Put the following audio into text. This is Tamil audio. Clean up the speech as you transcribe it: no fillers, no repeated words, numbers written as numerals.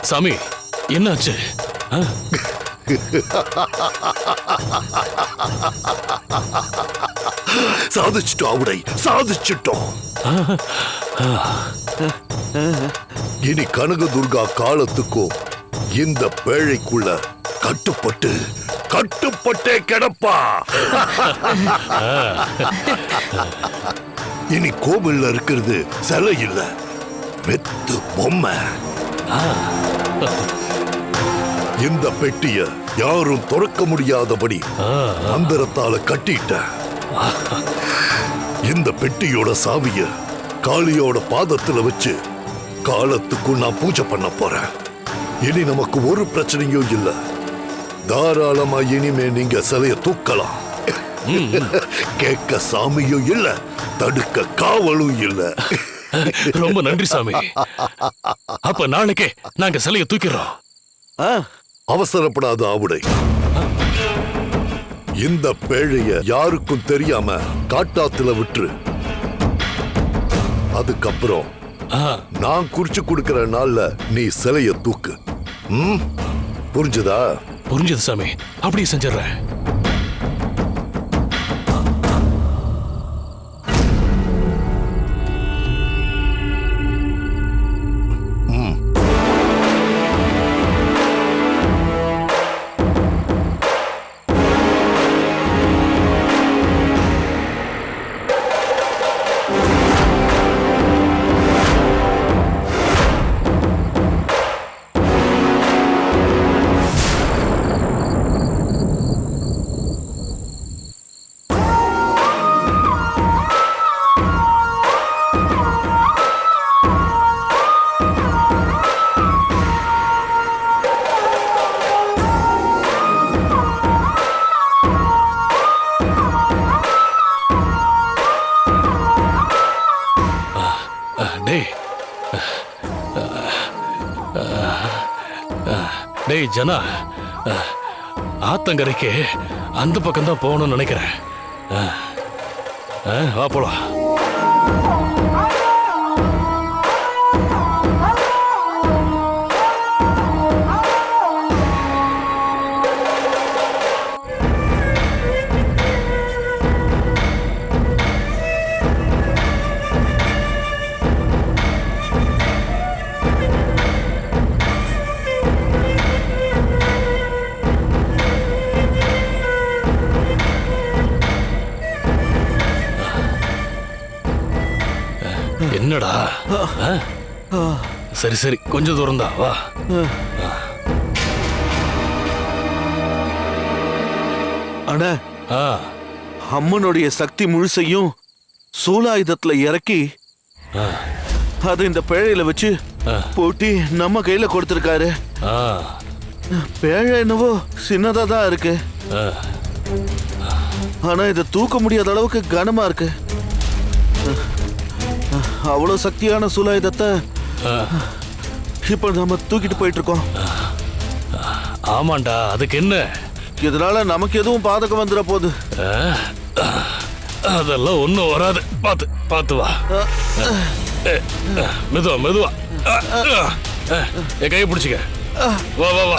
சாமி என்னாச்சு? சாதிச்சிட்டோம் அவடை, சாதிச்சிட்டோம். இனி கனகதுர்கா காலத்துக்கும் இந்த பேழைக்குள்ள கட்டுப்பட்டே கிடப்பா. இனி கோவில்ல இருக்கிறது சிலை இல்ல, வெத்து பொம்மை. இந்த பெட்டிய யாரும் திறக்க முடியாதபடி மந்திரத்தால கட்டிட்ட. இந்த பெட்டியோட சாவிய காளியோட பாதத்துல வச்சு காலத்துக்கும் நான் பூஜை பண்ண போறேன். இனி நமக்கு ஒரு பிரச்சனையும் இல்ல. தாராளமா இனிமே நீங்க சிலைய தூக்கலாம். கேட்க சாமியும் இல்ல, தடுக்க காவலும் இல்ல. ரொம்ப நன்றி சாமி. அப்ப நாளைக்கே நாங்க சிலைய தூக்கிறோம். அவசரப்படாத ஆவுடை. இந்த பேழைய யாருக்கும் தெரியாம காட்டாத்துல விட்டுரு. அதுக்கப்புறம் நான் குறிச்சு கொடுக்கிற நாள்ல நீ சிலைய தூக்கு. புரிஞ்சுதா? புரிஞ்சது சாமி, அப்படியே செஞ்சிடறேன். டேய் ஜனா, ஆத்தங்கரைக்கு அந்த பக்கம் தான் போகணும்னு நினைக்கிறேன். வா போலாம். என்னடா? சரி சரி, கொஞ்சம் தூரம் தான், வா. அண்ணா, அம்மனுடைய சக்தி முழுசையும் சூலாயுதத்துல இறக்கி அது இந்த பேழையில வச்சு போட்டி நம்ம கையில கொடுத்திருக்காரு. பேழை என்னவோ சின்னதா தான் இருக்கு, ஆனா இதை தூக்க முடியாத அளவுக்கு கனமா இருக்கு. அவ்வளவு சக்தியான சூலாயுதத்தை இப்ப நம்ம தூக்கிட்டு போயிட்டு இருக்கோம். ஆமாண்டா, அதுக்கு என்ன? இதனால நமக்கு எதுவும் பாதகம் வந்துட போகுது. அதெல்லாம் ஒண்ணும் வராது. பாத்து பாத்து வா. மெதுவா மெதுவா. என் கையை பிடிச்சிக்க. வா வா வா.